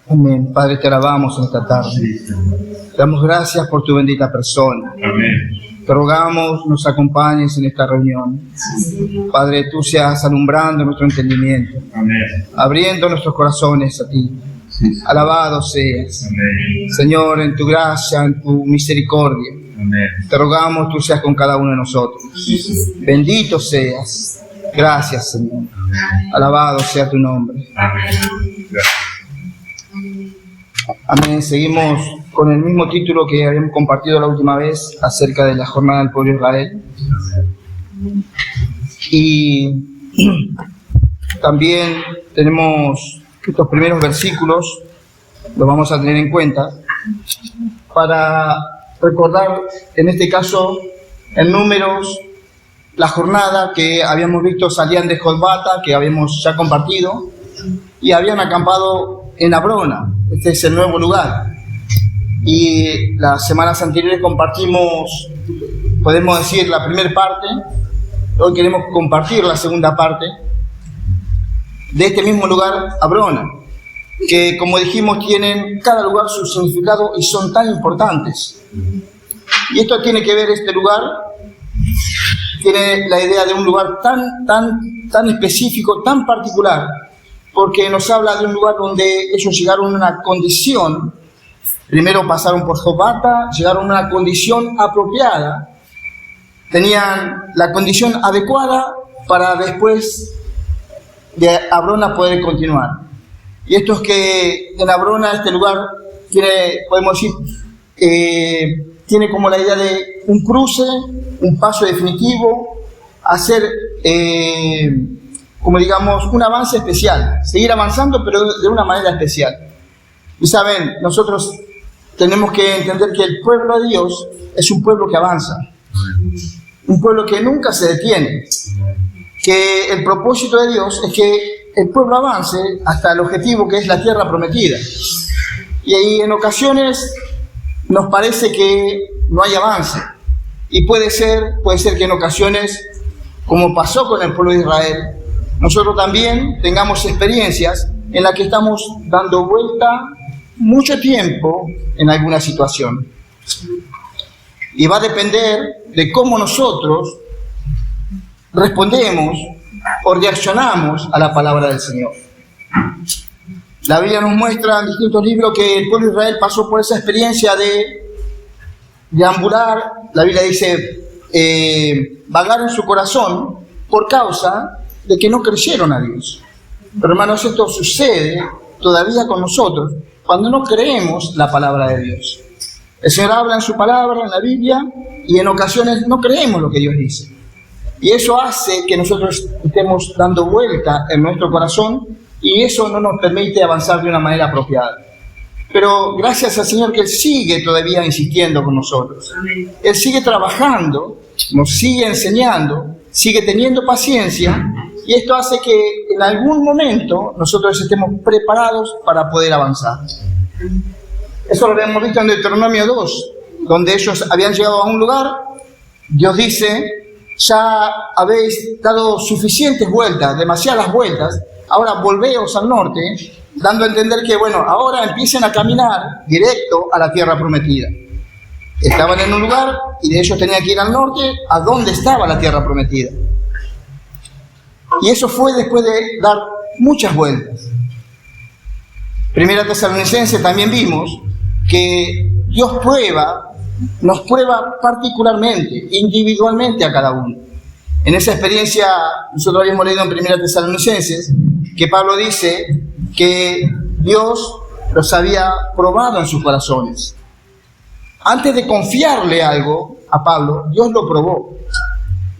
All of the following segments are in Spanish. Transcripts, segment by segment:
Amén. Padre, te alabamos en esta tarde. Te damos gracias por tu bendita persona. Amén. Te rogamos nos acompañes en esta reunión. Padre, tú seas alumbrando nuestro entendimiento, Amén. abriendo nuestros corazones a ti. Alabado seas. Amén. Señor, en tu gracia, en tu misericordia, Amén. te rogamos tú seas con cada uno de nosotros. Bendito seas. Gracias, Señor. Alabado sea tu nombre. Amén. Gracias. Amén. Seguimos con el mismo título que habíamos compartido la última vez acerca de la jornada del pueblo de Israel. Y también tenemos estos primeros versículos, los vamos a tener en cuenta, para recordar, en este caso, en Números, la jornada que habíamos visto salían de Jotbata, que habíamos ya compartido, y habían acampado en Abrona. Este es el nuevo lugar. Y las semanas anteriores compartimos, podemos decir, la primera parte. Hoy queremos compartir la segunda parte de este mismo lugar, Abrona, que, como dijimos, tienen cada lugar su significado y son tan importantes. Y esto tiene que ver, este lugar tiene la idea de un lugar tan específico, tan particular, porque nos habla de un lugar donde ellos llegaron a una condición. Primero pasaron por Jotbata, llegaron a una condición apropiada, tenían la condición adecuada para después de Abrona poder continuar. Y esto es que en Abrona, este lugar, tiene, podemos decir, tiene como la idea de un cruce, un paso definitivo, hacer, como digamos, un avance especial, seguir avanzando, pero de una manera especial. Y saben, nosotros tenemos que entender que el pueblo de Dios es un pueblo que avanza, un pueblo que nunca se detiene, que el propósito de Dios es que el pueblo avance hasta el objetivo que es la tierra prometida. Y ahí en ocasiones nos parece que no hay avance, y puede ser que en ocasiones, como pasó con el pueblo de Israel, nosotros también tengamos experiencias en las que estamos dando vuelta mucho tiempo en alguna situación. Y va a depender de cómo nosotros respondemos o reaccionamos a la palabra del Señor. La Biblia nos muestra en distintos libros que el pueblo de Israel pasó por esa experiencia de deambular. La Biblia dice, vagar en su corazón por causa de que no creyeron a Dios. Pero hermanos, esto sucede todavía con nosotros cuando no creemos la palabra de Dios. El Señor habla en su palabra, en la Biblia, y en ocasiones no creemos lo que Dios dice. Y eso hace que nosotros estemos dando vuelta en nuestro corazón, y eso no nos permite avanzar de una manera apropiada. Pero gracias al Señor que Él sigue todavía insistiendo con nosotros. Él sigue trabajando, nos sigue enseñando, sigue teniendo paciencia, y esto hace que en algún momento nosotros estemos preparados para poder avanzar. Eso lo habíamos visto en Deuteronomio 2, donde ellos habían llegado a un lugar. Dios dice, ya habéis dado suficientes vueltas, demasiadas vueltas, ahora volveos al norte, dando a entender que, bueno, ahora empiecen a caminar directo a la tierra prometida. Estaban en un lugar y de ellos tenían que ir al norte, a donde estaba la tierra prometida. Y eso fue después de dar muchas vueltas. Primera Tesalonicenses también vimos que Dios nos prueba particularmente, individualmente a cada uno. En esa experiencia, nosotros habíamos leído en Primera Tesalonicenses que Pablo dice que Dios los había probado en sus corazones. Antes de confiarle algo a Pablo, Dios lo probó.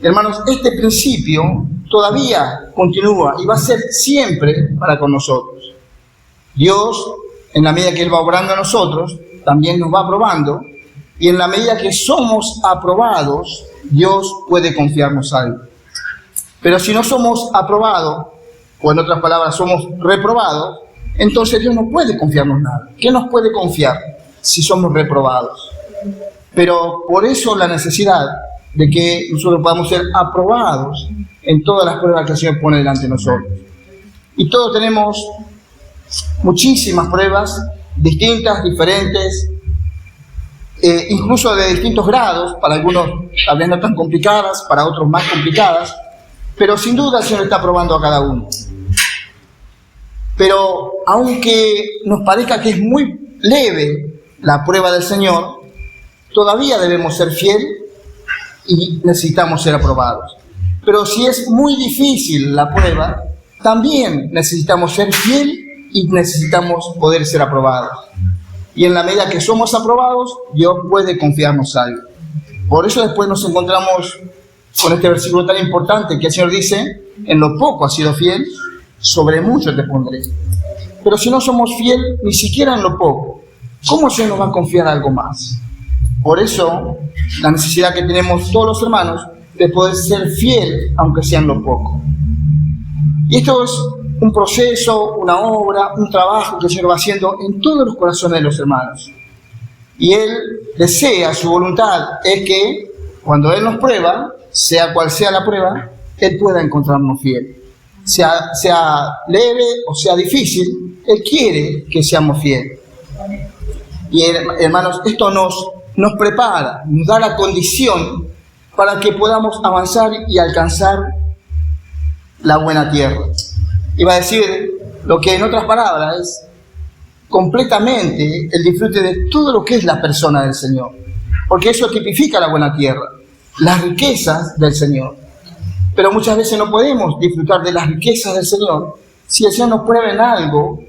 Hermanos, este principio todavía continúa y va a ser siempre para con nosotros. Dios, en la medida que Él va obrando a nosotros, también nos va probando, y en la medida que somos aprobados, Dios puede confiarnos algo. Pero si no somos aprobados, o en otras palabras, somos reprobados, entonces Dios no puede confiarnos nada. ¿Qué nos puede confiar si somos reprobados? Pero por eso la necesidad de que nosotros podamos ser aprobados en todas las pruebas que el Señor pone delante de nosotros. Y todos tenemos muchísimas pruebas, distintas, diferentes, incluso de distintos grados, para algunos tal vez no tan complicadas, para otros más complicadas, pero sin duda el Señor está probando a cada uno. Pero aunque nos parezca que es muy leve la prueba del Señor, todavía debemos ser fieles y necesitamos ser aprobados. Pero si es muy difícil la prueba, también necesitamos ser fieles y necesitamos poder ser aprobados. Y en la medida que somos aprobados, Dios puede confiarnos algo. Por eso después nos encontramos con este versículo tan importante que el Señor dice: en lo poco has sido fiel, sobre mucho te pondré. Pero si no somos fieles ni siquiera en lo poco, ¿cómo se nos va a confiar algo más? Por eso, la necesidad que tenemos todos los hermanos de poder ser fiel, aunque sea en lo poco. Y esto es un proceso, una obra, un trabajo que el Señor va haciendo en todos los corazones de los hermanos. Y Él desea, su voluntad es que cuando Él nos prueba, sea cual sea la prueba, Él pueda encontrarnos fiel. Sea leve o sea difícil, Él quiere que seamos fieles. Y hermanos, esto nos prepara, nos da la condición para que podamos avanzar y alcanzar la buena tierra. Iba a decir lo que en otras palabras es completamente el disfrute de todo lo que es la persona del Señor, porque eso tipifica la buena tierra, las riquezas del Señor. Pero muchas veces no podemos disfrutar de las riquezas del Señor si el Señor nos prueba en algo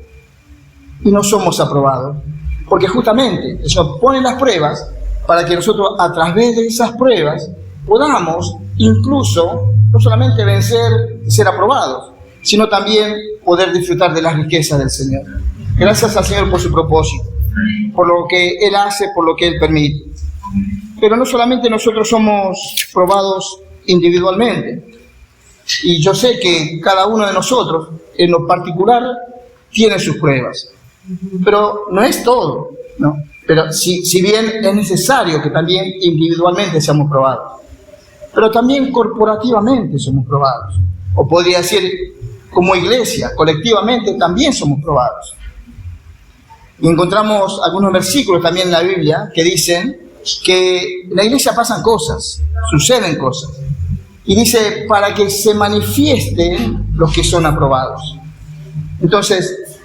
y no somos aprobados, porque justamente el Señor pone las pruebas para que nosotros a través de esas pruebas podamos incluso no solamente vencer y ser aprobados, sino también poder disfrutar de las riquezas del Señor. Gracias al Señor por su propósito, por lo que Él hace, por lo que Él permite. Pero no solamente nosotros somos probados individualmente, y yo sé que cada uno de nosotros, en lo particular, tiene sus pruebas, pero no es todo, ¿no? Pero si bien es necesario que también individualmente seamos probados, pero también corporativamente somos probados, o podría decir como iglesia, colectivamente también somos probados. Y encontramos algunos versículos también en la Biblia que dicen que en la iglesia pasan cosas, suceden cosas, y dice para que se manifiesten los que son aprobados. Entonces,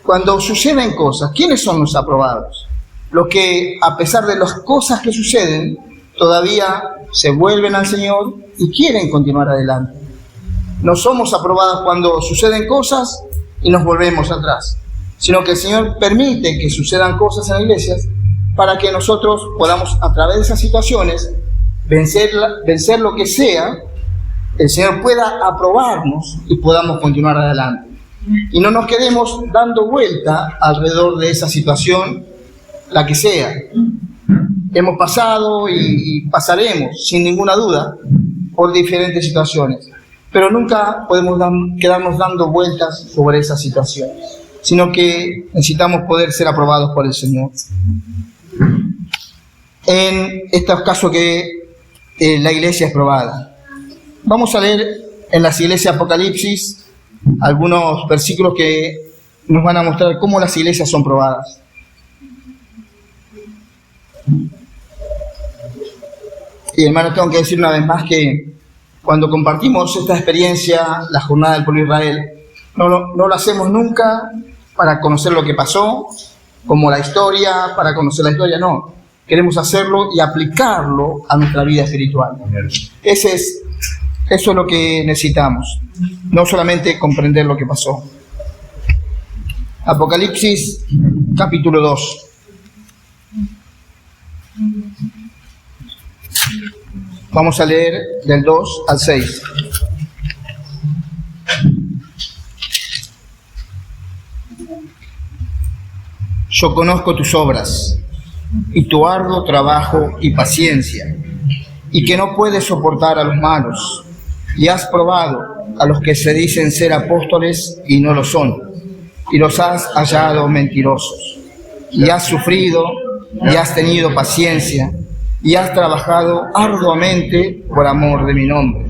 cuando suceden cosas, ¿quiénes son los aprobados? Los que, a pesar de las cosas que suceden, todavía se vuelven al Señor y quieren continuar adelante. No somos aprobados cuando suceden cosas y nos volvemos atrás, sino que el Señor permite que sucedan cosas en las iglesias para que nosotros podamos, a través de esas situaciones, vencer lo que sea, el Señor pueda aprobarnos y podamos continuar adelante. Y no nos quedemos dando vuelta alrededor de esa situación, la que sea. Hemos pasado y pasaremos, sin ninguna duda, por diferentes situaciones, pero nunca podemos quedarnos dando vueltas sobre esa situación, sino que necesitamos poder ser aprobados por el Señor. En estos casos que la iglesia es probada, vamos a leer en las iglesias Apocalipsis algunos versículos que nos van a mostrar cómo las iglesias son probadas. Y hermanos, tengo que decir una vez más que cuando compartimos esta experiencia, la jornada del pueblo de Israel, no lo hacemos nunca para conocer lo que pasó, como la historia, para conocer la historia, no. Queremos hacerlo y aplicarlo a nuestra vida espiritual. Eso es lo que necesitamos, no solamente comprender lo que pasó. Apocalipsis, capítulo 2. Vamos a leer del 2 al 6. Yo conozco tus obras y tu arduo trabajo y paciencia, y que no puedes soportar a los malos, y has probado a los que se dicen ser apóstoles y no lo son, y los has hallado mentirosos, y has sufrido y has tenido paciencia, y has trabajado arduamente por amor de mi nombre,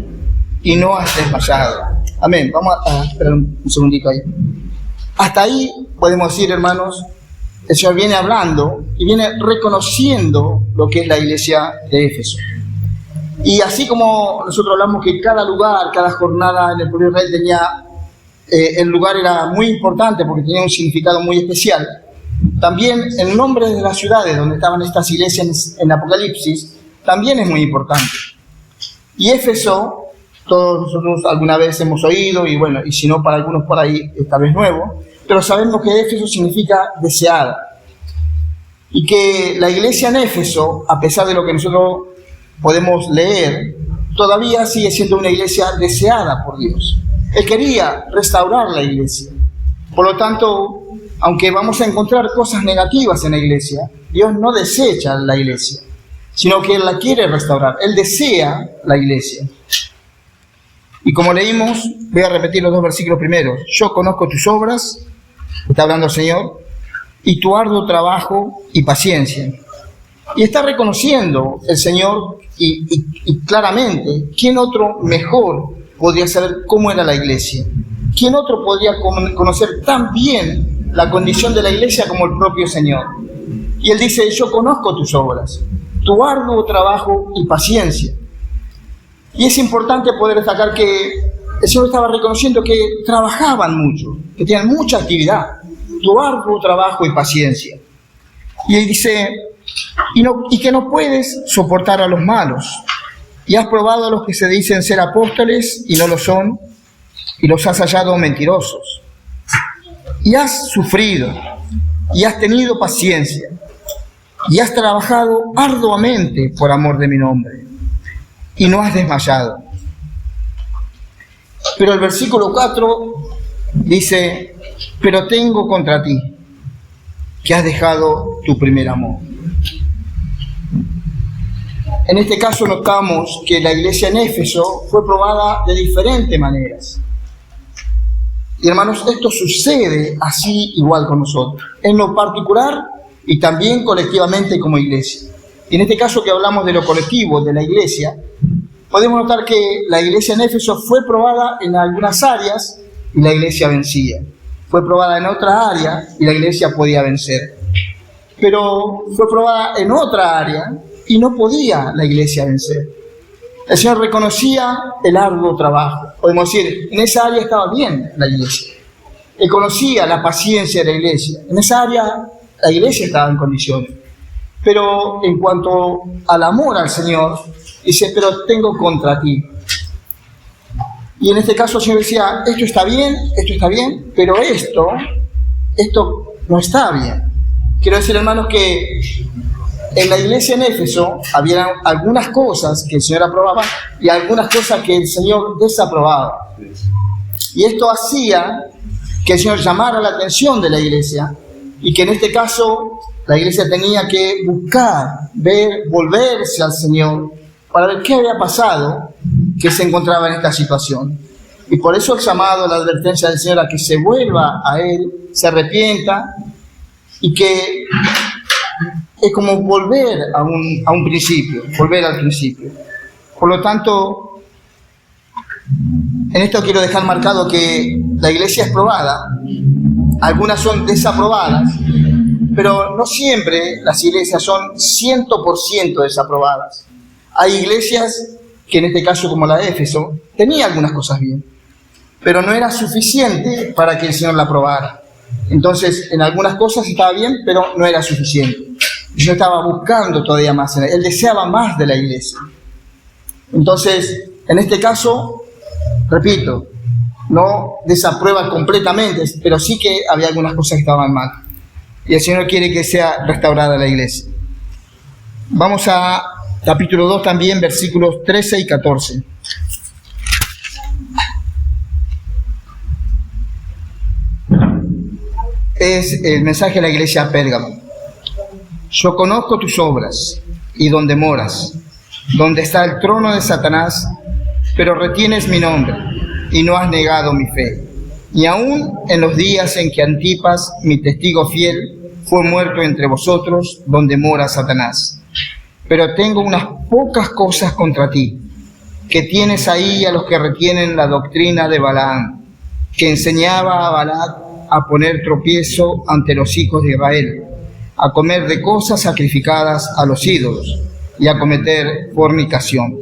y no has desmayado. Amén. Vamos a esperar un segundito ahí. Hasta ahí podemos decir, hermanos, el Señor viene hablando y viene reconociendo lo que es la iglesia de Éfeso. Y así como nosotros hablamos que cada lugar, cada jornada en el pueblo de Israel tenía, el lugar era muy importante porque tenía un significado muy especial, también el nombre de las ciudades donde estaban estas iglesias en Apocalipsis también es muy importante. Y Éfeso, todos nosotros alguna vez hemos oído, y bueno, y si no para algunos por ahí, esta vez nuevo, pero sabemos que Éfeso significa deseada. Y que la iglesia en Éfeso, a pesar de lo que nosotros podemos leer, todavía sigue siendo una iglesia deseada por Dios. Él quería restaurar la iglesia. Por lo tanto, aunque vamos a encontrar cosas negativas en la iglesia, Dios no desecha la iglesia, sino que Él la quiere restaurar. Él desea la iglesia. Y como leímos, voy a repetir los 2 versículos primeros. Yo conozco tus obras, está hablando el Señor, y tu arduo trabajo y paciencia. Y está reconociendo el Señor y claramente, ¿quién otro mejor podría saber cómo era la iglesia? ¿Quién otro podría conocer tan bien la condición de la iglesia como el propio Señor? Y Él dice, yo conozco tus obras, tu arduo trabajo y paciencia. Y es importante poder destacar que el Señor estaba reconociendo que trabajaban mucho, que tenían mucha actividad, tu arduo trabajo y paciencia. Y Él dice, y que no puedes soportar a los malos, y has probado a los que se dicen ser apóstoles y no lo son, y los has hallado mentirosos. Y has sufrido, y has tenido paciencia, y has trabajado arduamente por amor de mi nombre, y no has desmayado. Pero el versículo 4 dice, pero tengo contra ti, que has dejado tu primer amor. En este caso notamos que la iglesia en Éfeso fue probada de diferentes maneras. Y hermanos, esto sucede así igual con nosotros, en lo particular y también colectivamente como iglesia. Y en este caso que hablamos de lo colectivo, de la iglesia, podemos notar que la iglesia en Éfeso fue probada en algunas áreas y la iglesia vencía. Fue probada en otra área y la iglesia podía vencer. Pero fue probada en otra área y no podía la iglesia vencer. El Señor reconocía el arduo trabajo. Podemos decir, en esa área estaba bien la iglesia. Él conocía la paciencia de la iglesia. En esa área la iglesia estaba en condiciones. Pero en cuanto al amor al Señor, dice, pero tengo contra ti. Y en este caso el Señor decía, esto está bien, pero esto no está bien. Quiero decir, hermanos, que en la iglesia en Éfeso había algunas cosas que el Señor aprobaba y algunas cosas que el Señor desaprobaba. Y esto hacía que el Señor llamara la atención de la iglesia y que en este caso la iglesia tenía que buscar, ver, volverse al Señor para ver qué había pasado que se encontraba en esta situación. Y por eso el llamado, la advertencia del Señor a que se vuelva a Él, se arrepienta y que es como volver a un principio, volver al principio. Por lo tanto, en esto quiero dejar marcado que la iglesia es probada, algunas son desaprobadas, pero no siempre las iglesias son 100% desaprobadas. Hay iglesias que en este caso, como la de Éfeso, tenía algunas cosas bien, pero no era suficiente para que el Señor la aprobara. Entonces, en algunas cosas estaba bien, pero no era suficiente. Yo estaba buscando todavía más. Él deseaba más de la iglesia. Entonces, en este caso, repito, no desaprueba completamente, pero sí que había algunas cosas que estaban mal. Y el Señor quiere que sea restaurada la iglesia. Vamos a capítulo 2 también, versículos 13 y 14. Es el mensaje de la iglesia a Pérgamo. Yo conozco tus obras y donde moras, donde está el trono de Satanás, pero retienes mi nombre y no has negado mi fe. Y aún en los días en que Antipas, mi testigo fiel, fue muerto entre vosotros, donde mora Satanás. Pero tengo unas pocas cosas contra ti, que tienes ahí a los que retienen la doctrina de Balaam, que enseñaba a Balac a poner tropiezo ante los hijos de Israel, a comer de cosas sacrificadas a los ídolos y a cometer fornicación.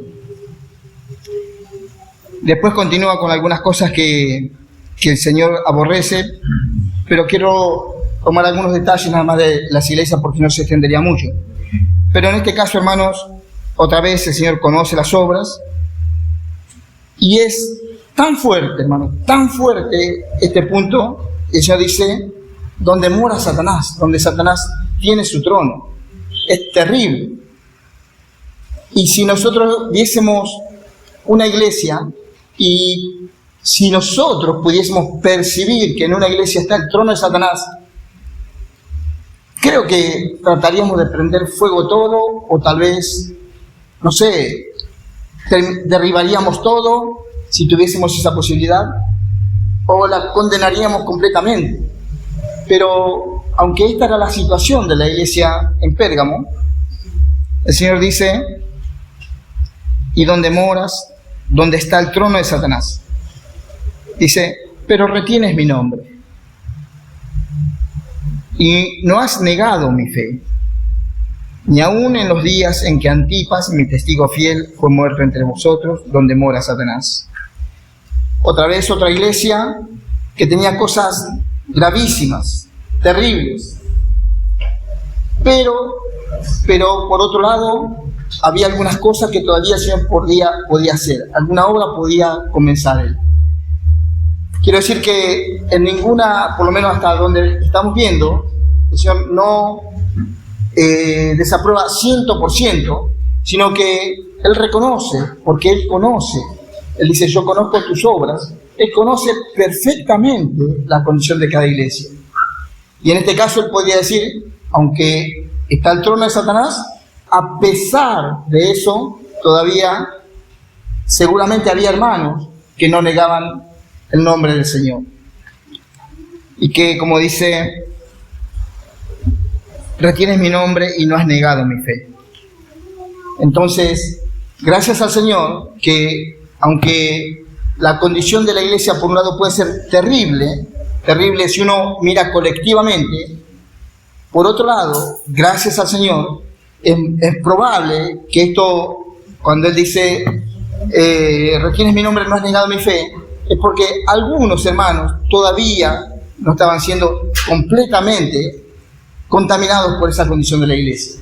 Después continúa con algunas cosas que el Señor aborrece, pero quiero tomar algunos detalles nada más de las iglesias porque no se extendería mucho. Pero en este caso, hermanos, otra vez el Señor conoce las obras y es tan fuerte, hermanos, tan fuerte este punto, que el Señor dice, donde mora Satanás, donde Satanás tiene su trono. Es terrible. Y si nosotros viésemos una iglesia y si nosotros pudiésemos percibir que en una iglesia está el trono de Satanás, creo que trataríamos de prender fuego todo, o tal vez, no sé, derribaríamos todo si tuviésemos esa posibilidad, o la condenaríamos completamente. Pero aunque esta era la situación de la iglesia en Pérgamo, el Señor dice, y donde moras, donde está el trono de Satanás. Dice, pero retienes mi nombre y no has negado mi fe, ni aun en los días en que Antipas, mi testigo fiel, fue muerto entre vosotros, donde mora Satanás. Otra vez otra iglesia que tenía cosas gravísimas, terribles, pero por otro lado había algunas cosas que todavía el Señor podía hacer, alguna obra podía comenzar Él. Quiero decir que en ninguna, por lo menos hasta donde estamos viendo, el Señor no desaprueba 100%, sino que Él reconoce, porque Él conoce. Él dice, yo conozco tus obras. Él conoce perfectamente la condición de cada iglesia. Y en este caso Él podría decir, aunque está el trono de Satanás, a pesar de eso, todavía seguramente había hermanos que no negaban el nombre del Señor. Y que, como dice, retienes mi nombre y no has negado mi fe. Entonces, gracias al Señor, que aunque la condición de la iglesia por un lado puede ser terrible si uno mira colectivamente, por otro lado, gracias al Señor, es probable que esto, cuando Él dice, retienes mi nombre y no has negado mi fe, es porque algunos hermanos todavía no estaban siendo completamente contaminados por esa condición de la iglesia.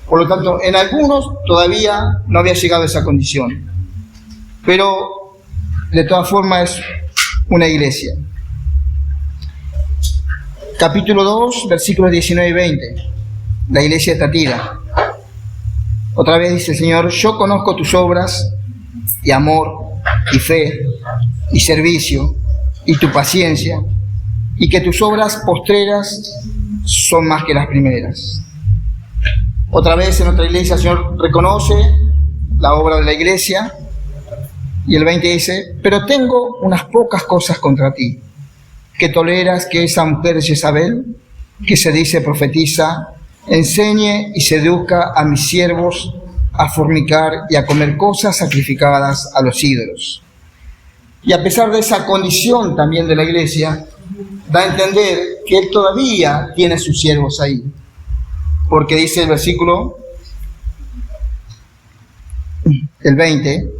Por lo tanto, en algunos todavía no había llegado a esa condición. Pero, de todas formas, es una iglesia. Capítulo 2, versículos 19 y 20. La iglesia de Tatira. Otra vez dice el Señor, yo conozco tus obras y amor y fe y servicio y tu paciencia, y que tus obras postreras son más que las primeras. Otra vez en otra iglesia el Señor reconoce la obra de la iglesia, y el 20 dice, pero tengo unas pocas cosas contra ti, que toleras que esa mujer Jezabel, que se dice profetiza, enseñe y seduzca a mis siervos a fornicar y a comer cosas sacrificadas a los ídolos. Y a pesar de esa condición también de la iglesia, da a entender que Él todavía tiene sus siervos ahí. Porque dice el versículo, el 20,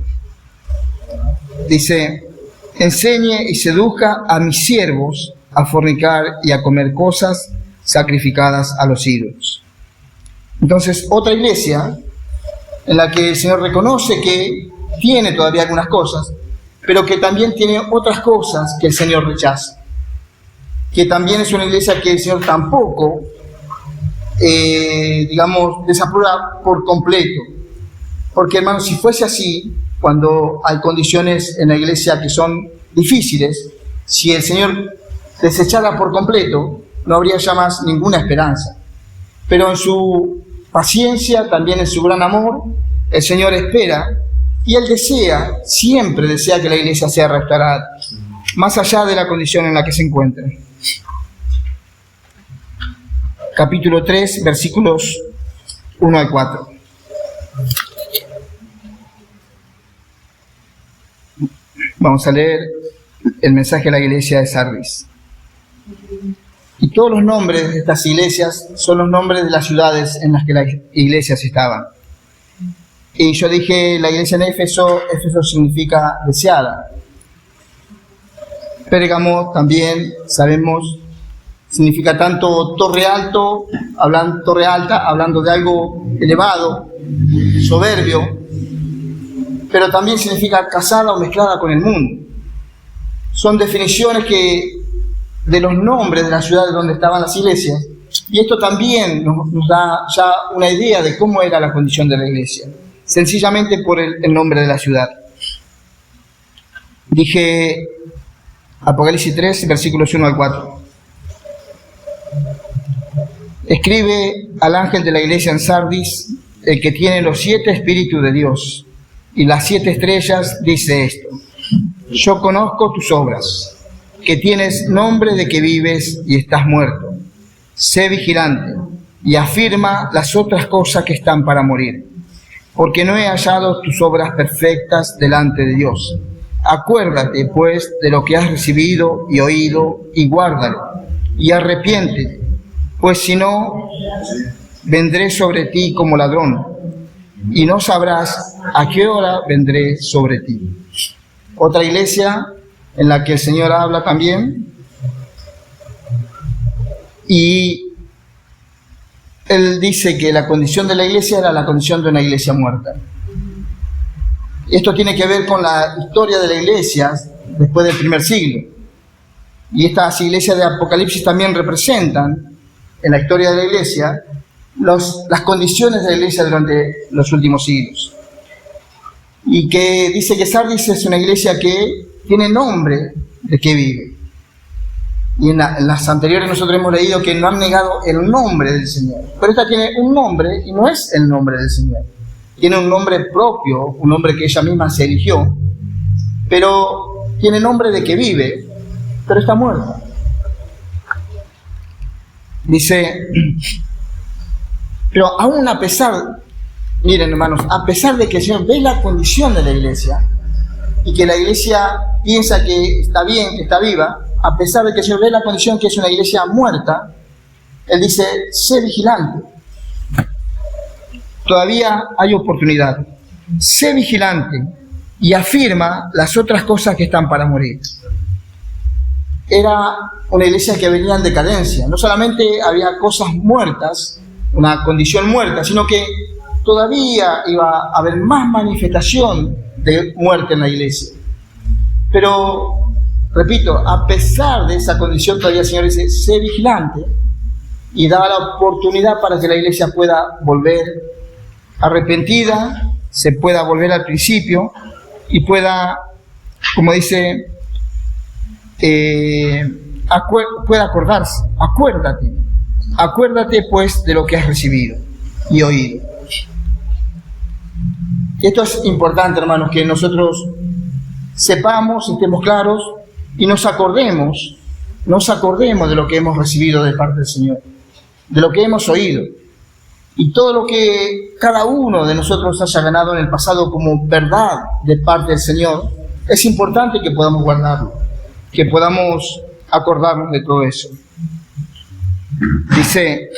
dice, enseñe y seduzca a mis siervos a fornicar y a comer cosas sacrificadas a los ídolos. Entonces, otra iglesia en la que el Señor reconoce que tiene todavía algunas cosas, pero que también tiene otras cosas que el Señor rechaza. Que también es una iglesia que el Señor tampoco, desaprueba por completo. Porque, hermanos, si fuese así, cuando hay condiciones en la iglesia que son difíciles, si el Señor desechara por completo, no habría ya más ninguna esperanza. Pero en su paciencia, también en su gran amor, el Señor espera y Él siempre desea que la iglesia sea restaurada, más allá de la condición en la que se encuentra. Capítulo 3, versículos 1 al 4. Vamos a leer el mensaje a la iglesia de Sardis. Y todos los nombres de estas iglesias son los nombres de las ciudades en las que las iglesias estaban. Y yo dije, la iglesia en Éfeso significa deseada. Pérgamo también, sabemos, significa tanto torre alta, hablando de algo elevado, soberbio, pero también significa casada o mezclada con el mundo. Son definiciones de los nombres de las ciudades donde estaban las iglesias, y esto también nos da ya una idea de cómo era la condición de la iglesia, sencillamente por el nombre de la ciudad. Dije Apocalipsis 3, versículos 1 al 4. Escribe al ángel de la iglesia en Sardis, el que tiene los 7 espíritus de Dios y las 7 estrellas, dice esto: yo conozco tus obras, que tienes nombre de que vives y estás muerto. Sé vigilante y afirma las otras cosas que están para morir, porque no he hallado tus obras perfectas delante de Dios. Acuérdate, pues, de lo que has recibido y oído, y guárdalo, y arrepiéntete, pues si no, vendré sobre ti como ladrón, y no sabrás a qué hora vendré sobre ti. Otra iglesia en la que el Señor habla también, y Él dice que la condición de la iglesia era la condición de una iglesia muerta. Esto tiene que ver con la historia de la iglesia después del primer siglo. Y estas iglesias de Apocalipsis también representan, en la historia de la iglesia, las condiciones de la iglesia durante los últimos siglos. Y que dice que Sardis es una iglesia que tiene nombre de que vive. Y en las anteriores nosotros hemos leído que no han negado el nombre del Señor. Pero esta tiene un nombre y no es el nombre del Señor. Tiene un nombre propio, un nombre que ella misma se eligió, pero tiene nombre de que vive, pero está muerta. Dice, pero aún a pesar, miren hermanos, a pesar de que el Señor ve la condición de la iglesia y que la iglesia piensa que está bien, que está viva, a pesar de que el Señor ve la condición que es una iglesia muerta, Él dice, sé vigilante. Todavía hay oportunidad. Sé vigilante y afirma las otras cosas que están para morir. Era una iglesia que venía en decadencia. No solamente había cosas muertas, una condición muerta, sino que todavía iba a haber más manifestación de muerte en la iglesia. Pero, repito, a pesar de esa condición, todavía el Señor dice, sé vigilante, y da la oportunidad para que la iglesia pueda volver arrepentida, se pueda volver al principio y pueda, como dice, pueda acordarse. Acuérdate pues de lo que has recibido y oído. Y esto es importante, hermanos, que nosotros sepamos, estemos claros y nos acordemos de lo que hemos recibido de parte del Señor, de lo que hemos oído. Y todo lo que cada uno de nosotros haya ganado en el pasado como verdad de parte del Señor, es importante que podamos guardarlo, que podamos acordarnos de todo eso. Dice,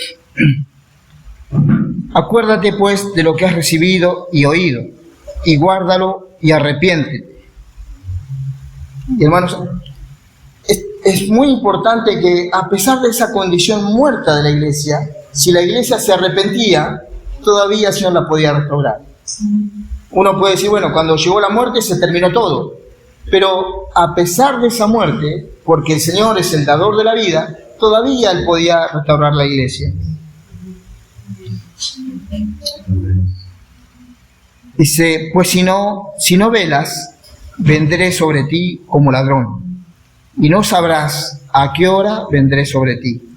acuérdate pues de lo que has recibido y oído, y guárdalo y arrepiéntete. Y hermanos, es muy importante que a pesar de esa condición muerta de la iglesia, si la iglesia se arrepentía, todavía el Señor la podía restaurar. Uno puede decir, bueno, cuando llegó la muerte se terminó todo. Pero a pesar de esa muerte, porque el Señor es el dador de la vida, todavía Él podía restaurar la iglesia. Dice, pues si no velas, vendré sobre ti como ladrón, y no sabrás a qué hora vendré sobre ti.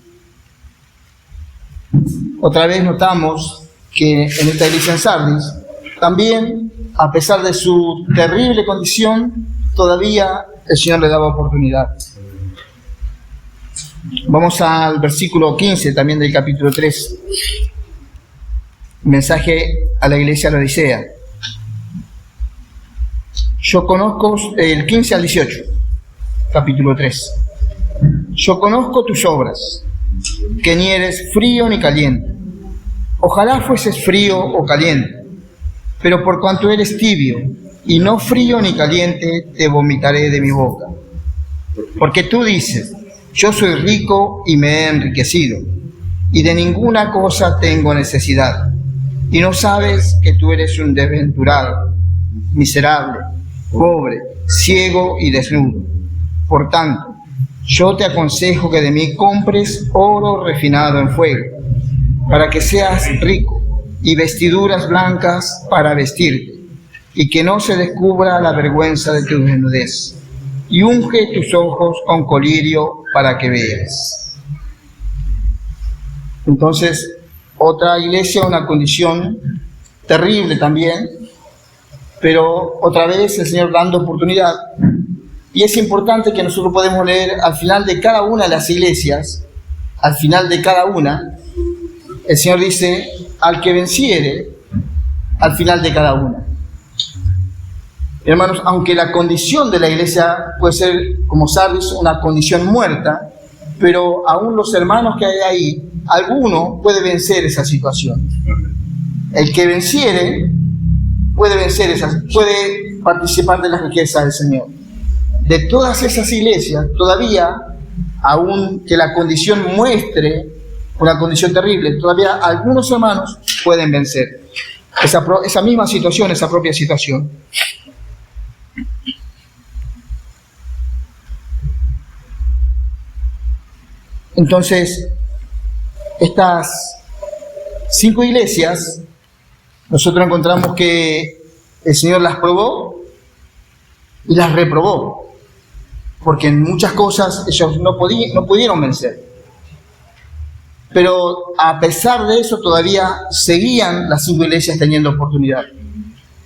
Otra vez notamos que en esta iglesia en Sardis, también, a pesar de su terrible condición, todavía el Señor le daba oportunidad. Vamos al versículo 15 también del capítulo 3. Mensaje a la iglesia de la Odisea. Yo conozco, el 15 al 18, capítulo 3. Yo conozco tus obras, que ni eres frío ni caliente. Ojalá fueses frío o caliente, pero por cuanto eres tibio y no frío ni caliente, te vomitaré de mi boca. Porque tú dices, yo soy rico y me he enriquecido, y de ninguna cosa tengo necesidad, y no sabes que tú eres un desventurado, miserable, pobre, ciego y desnudo. Por tanto, yo te aconsejo que de mí compres oro refinado en fuego, para que seas rico, y vestiduras blancas para vestirte, y que no se descubra la vergüenza de tu desnudez, y unge tus ojos con colirio para que veas. Entonces, otra iglesia, una condición terrible también, pero otra vez el Señor dando oportunidad. Y es importante que nosotros podemos leer al final de cada una de las iglesias, al final de cada una, el Señor dice, al que venciere, al final de cada una. Hermanos, aunque la condición de la iglesia puede ser, como Sardis, una condición muerta, pero aún los hermanos que hay ahí, alguno puede vencer esa situación. El que venciere puede puede participar de las riquezas del Señor. De todas esas iglesias, todavía, aun que la condición muestre una condición terrible, todavía algunos hermanos pueden vencer esa misma situación, esa propia situación. Entonces, estas 5 iglesias, nosotros encontramos que el Señor las probó y las reprobó, porque en muchas cosas ellos no pudieron vencer. Pero a pesar de eso, todavía seguían las 5 iglesias teniendo oportunidad.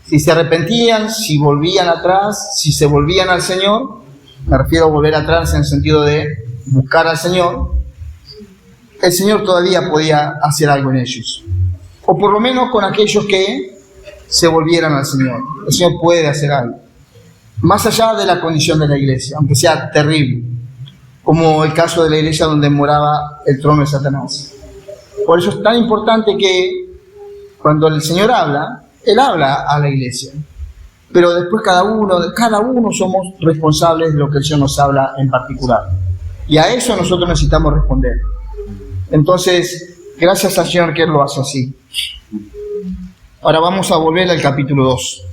Si se arrepentían, si volvían atrás, si se volvían al Señor, me refiero a volver atrás en el sentido de buscar al Señor, el Señor todavía podía hacer algo en ellos. O por lo menos con aquellos que se volvieran al Señor. El Señor puede hacer algo. Más allá de la condición de la iglesia, aunque sea terrible. Como el caso de la iglesia donde moraba el trono de Satanás. Por eso es tan importante que cuando el Señor habla, Él habla a la iglesia. Pero después cada uno somos responsables de lo que el Señor nos habla en particular. Y a eso nosotros necesitamos responder. Entonces, gracias al Señor que Él lo hace así. Ahora vamos a volver al capítulo 2.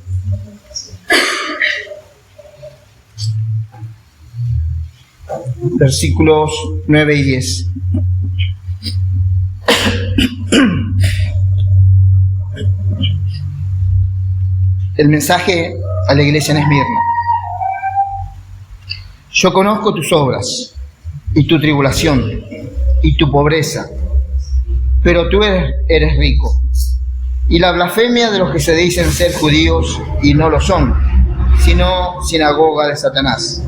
Versículos 9 y 10. El mensaje a la iglesia en Esmirna. Yo conozco tus obras y tu tribulación y tu pobreza, pero tú eres rico, y la blasfemia de los que se dicen ser judíos y no lo son, sino sinagoga de Satanás.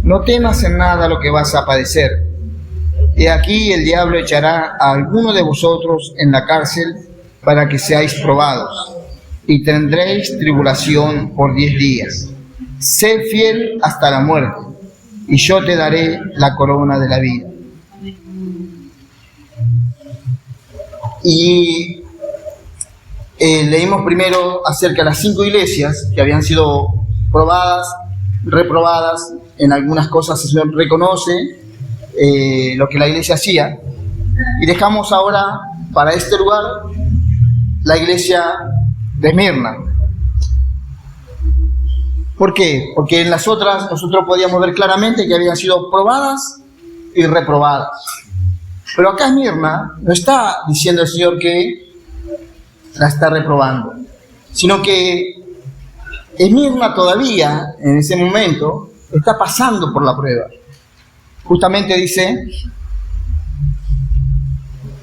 No temas en nada lo que vas a padecer. He aquí el diablo echará a alguno de vosotros en la cárcel para que seáis probados, y tendréis tribulación por 10 días. Sé fiel hasta la muerte, y yo te daré la corona de la vida. Y leímos primero acerca de las 5 iglesias que habían sido probadas, reprobadas. En algunas cosas el Señor reconoce lo que la iglesia hacía. Y dejamos ahora para este lugar la iglesia de Esmirna. ¿Por qué? Porque en las otras nosotros podíamos ver claramente que habían sido probadas y reprobadas. Pero acá Esmirna no está diciendo el Señor que la está reprobando, sino que Esmirna todavía, en ese momento, está pasando por la prueba. Justamente dice,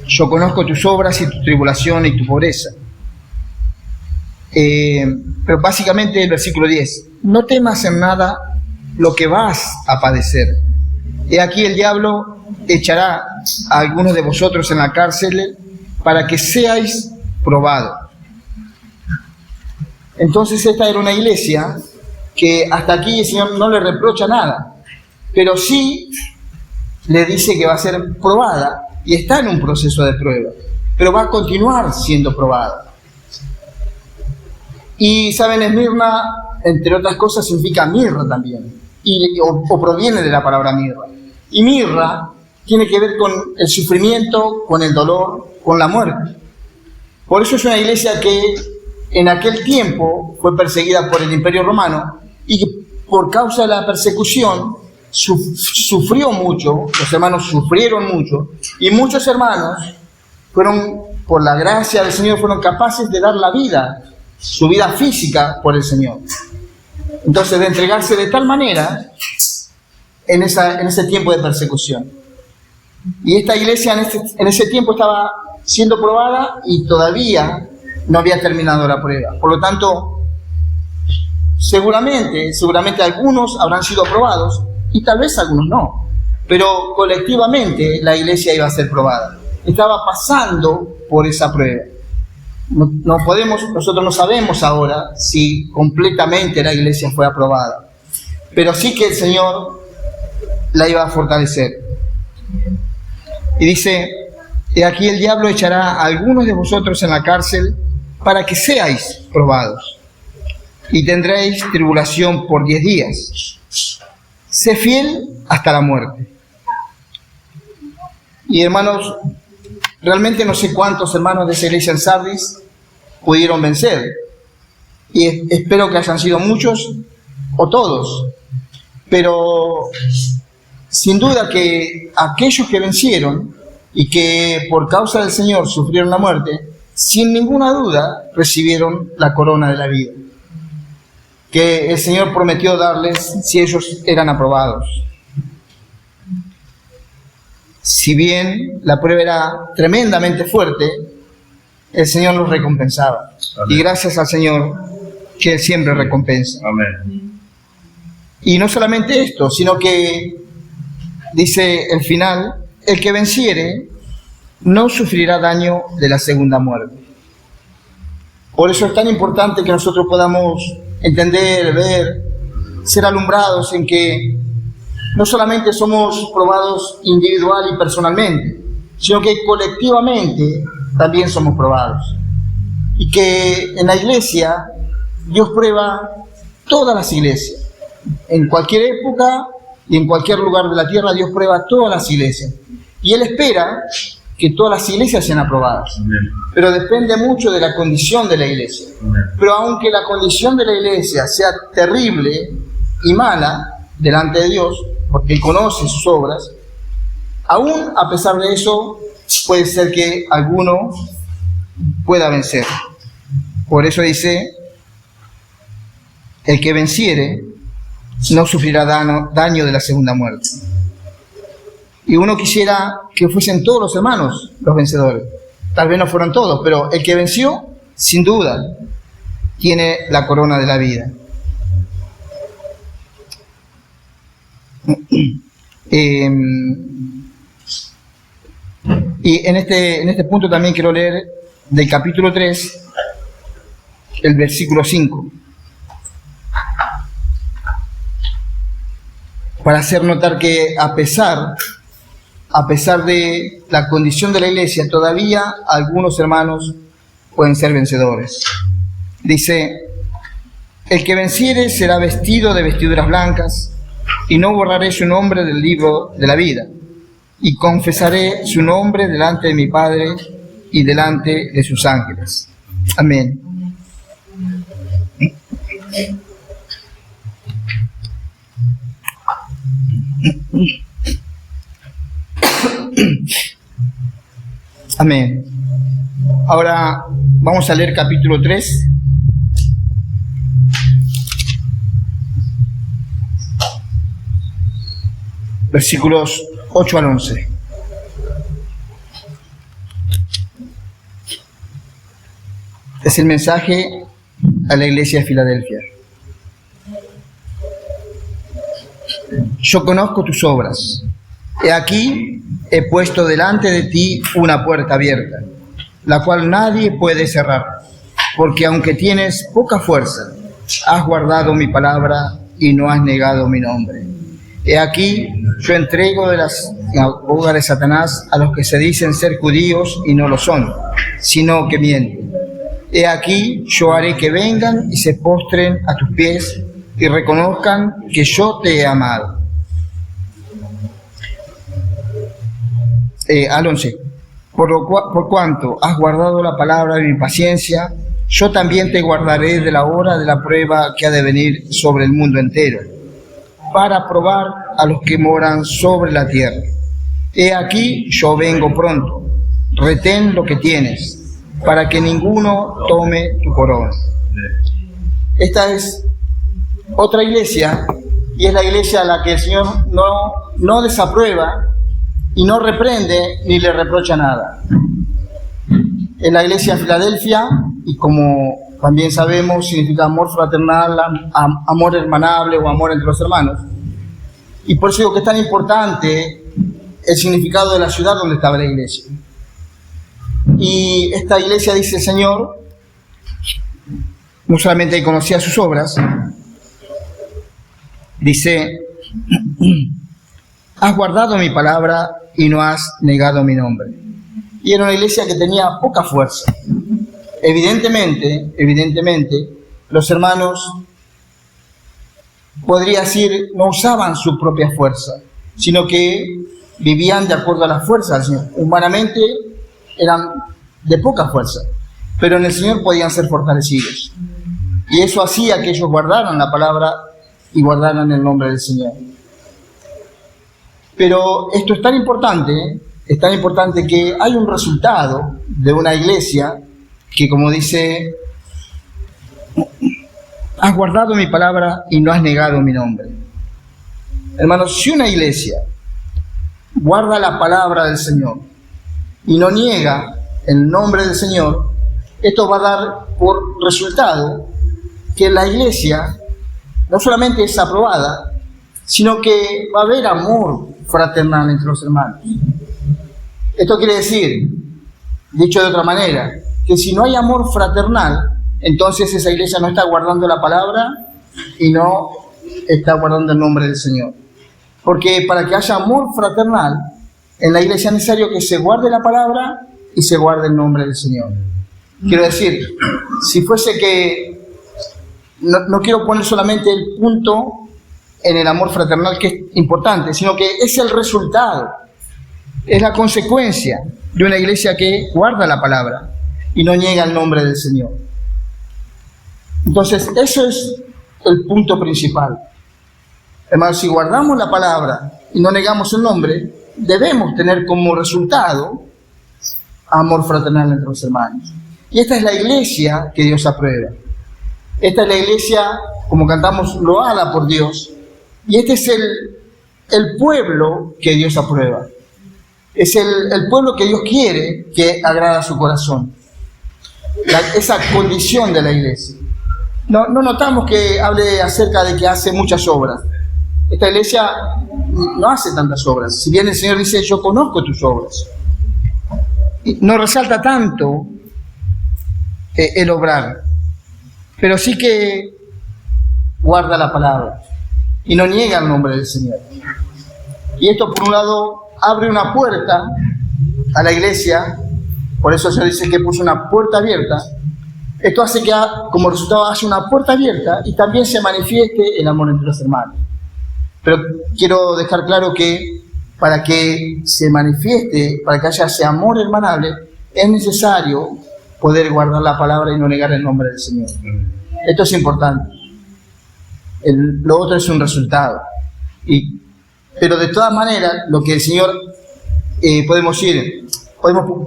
yo conozco tus obras y tu tribulación y tu pobreza. Pero básicamente el versículo 10, no temas en nada lo que vas a padecer. He aquí el diablo echará a algunos de vosotros en la cárcel para que seáis probados. Entonces esta era una iglesia que hasta aquí el Señor no le reprocha nada, pero sí le dice que va a ser probada y está en un proceso de prueba, pero va a continuar siendo probada. Y saben, Esmirna, entre otras cosas, significa mirra también, o proviene de la palabra mirra. Y mirra tiene que ver con el sufrimiento, con el dolor, con la muerte. Por eso es una iglesia que en aquel tiempo fue perseguida por el Imperio Romano y que por causa de la persecución sufrió mucho, los hermanos sufrieron mucho, y muchos hermanos fueron, por la gracia del Señor, fueron capaces de dar la vida, su vida física por el Señor. Entonces, de entregarse de tal manera en ese tiempo de persecución. Y esta iglesia en ese tiempo estaba siendo probada y todavía no había terminado la prueba. Por lo tanto, seguramente algunos habrán sido probados y tal vez algunos no. Pero colectivamente la iglesia iba a ser probada. Estaba pasando por esa prueba. Nosotros no sabemos ahora si completamente la iglesia fue aprobada, pero sí que el Señor la iba a fortalecer. Y dice: he aquí el diablo echará a algunos de vosotros en la cárcel para que seáis probados, y tendréis tribulación por 10 días. Sé fiel hasta la muerte. Y hermanos, realmente no sé cuántos hermanos de esa iglesia en Sardis pudieron vencer. Y espero que hayan sido muchos o todos. Pero sin duda que aquellos que vencieron y que por causa del Señor sufrieron la muerte, sin ninguna duda recibieron la corona de la vida, que el Señor prometió darles si ellos eran aprobados. Si bien la prueba era tremendamente fuerte, el Señor los recompensaba. Amén. Y gracias al Señor que Él siempre recompensa. Amén. Y no solamente esto, sino que dice el final: el que venciere no sufrirá daño de la segunda muerte. Por eso es tan importante que nosotros podamos entender, ver, ser alumbrados en que no solamente somos probados individual y personalmente, sino que colectivamente también somos probados. Y que en la iglesia Dios prueba todas las iglesias. En cualquier época y en cualquier lugar de la tierra Dios prueba todas las iglesias. Y Él espera que todas las iglesias sean aprobadas. Amén. Pero depende mucho de la condición de la iglesia. Amén. Pero aunque la condición de la iglesia sea terrible y mala delante de Dios, porque Él conoce sus obras, aún a pesar de eso, puede ser que alguno pueda vencer. Por eso dice: el que venciere no sufrirá daño de la segunda muerte. Y uno quisiera que fuesen todos los hermanos los vencedores. Tal vez no fueron todos, pero el que venció, sin duda, tiene la corona de la vida. Y en este punto también quiero leer del capítulo 3, el versículo 5, para hacer notar que a pesar de la condición de la iglesia, todavía algunos hermanos pueden ser vencedores. Dice: el que venciere será vestido de vestiduras blancas, y no borraré su nombre del libro de la vida, y confesaré su nombre delante de mi Padre y delante de sus ángeles. Amén. Amén. Ahora vamos a leer capítulo 3. Versículos 8 al 11. Es el mensaje a la iglesia de Filadelfia. Yo conozco tus obras. He aquí, he puesto delante de ti una puerta abierta, la cual nadie puede cerrar, porque aunque tienes poca fuerza, has guardado mi palabra y no has negado mi nombre. He aquí, yo entrego de las en boca de Satanás a los que se dicen ser judíos y no lo son, sino que mienten. He aquí, yo haré que vengan y se postren a tus pies y reconozcan que yo te he amado. Al 11. Por cuanto has guardado la palabra de mi paciencia, yo también te guardaré de la hora de la prueba que ha de venir sobre el mundo entero, para probar a los que moran sobre la tierra. He aquí, yo vengo pronto. Retén lo que tienes, para que ninguno tome tu corona. Esta es otra iglesia, y es la iglesia a la que el Señor no desaprueba y no reprende ni le reprocha nada. En la iglesia de Filadelfia, y como también sabemos, significa amor fraternal, amor hermanable o amor entre los hermanos. Y por eso digo que es tan importante el significado de la ciudad donde estaba la iglesia. Y esta iglesia, dice el Señor, no solamente conocía sus obras, dice: has guardado mi palabra y no has negado mi nombre. Y era una iglesia que tenía poca fuerza. Evidentemente, los hermanos, podría decir, no usaban su propia fuerza, sino que vivían de acuerdo a la fuerza del Señor. Humanamente eran de poca fuerza, pero en el Señor podían ser fortalecidos. Y eso hacía que ellos guardaran la palabra y guardaran el nombre del Señor. Pero esto es tan importante que hay un resultado de una iglesia que, como dice, has guardado mi palabra y no has negado mi nombre. Hermanos, si una iglesia guarda la palabra del Señor y no niega el nombre del Señor, esto va a dar por resultado que la iglesia no solamente es aprobada, sino que va a haber amor fraternal entre los hermanos. Esto quiere decir, dicho de otra manera, que si no hay amor fraternal, entonces esa iglesia no está guardando la palabra y no está guardando el nombre del Señor. Porque para que haya amor fraternal, en la iglesia es necesario que se guarde la palabra y se guarde el nombre del Señor. Quiero decir, si fuese que, no quiero poner solamente el punto en el amor fraternal, que es importante, sino que es el resultado, es la consecuencia de una iglesia que guarda la palabra y no niega el nombre del Señor. Entonces, eso es el punto principal. Hermanos, si guardamos la palabra y no negamos el nombre, debemos tener como resultado amor fraternal entre los hermanos. Y esta es la iglesia que Dios aprueba. Esta es la iglesia, como cantamos, loada por Dios. Y este es el pueblo que Dios aprueba. Es el pueblo que Dios quiere, que agrada a su corazón. Esa condición de la iglesia. No notamos que hable acerca de que hace muchas obras. Esta iglesia no hace tantas obras. Si bien el Señor dice, yo conozco tus obras. No resalta tanto el obrar, pero sí que guarda la palabra y no niega el nombre del Señor. Y esto, por un lado, abre una puerta a la iglesia. Por eso el Señor dice que puso una puerta abierta. Esto hace que, como resultado, haya una puerta abierta y también se manifieste el amor entre los hermanos. Pero quiero dejar claro que para que se manifieste, para que haya ese amor hermanable, es necesario poder guardar la palabra y no negar el nombre del Señor. Esto es importante. Lo otro es un resultado. Pero de todas maneras, lo que el Señor podemos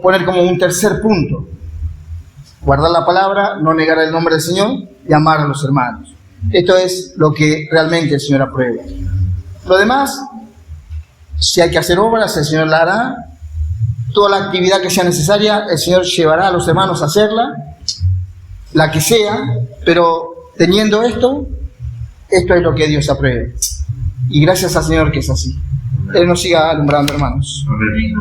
poner como un tercer punto: guardar la palabra, no negar el nombre del Señor y amar a los hermanos. Esto es lo que realmente el Señor aprueba. Lo demás, si hay que hacer obras, el Señor la hará. Toda la actividad que sea necesaria, el Señor llevará a los hermanos a hacerla, la que sea, pero teniendo esto es lo que Dios aprueba. Y gracias al Señor que es así. Él nos siga alumbrando, hermanos. Amén.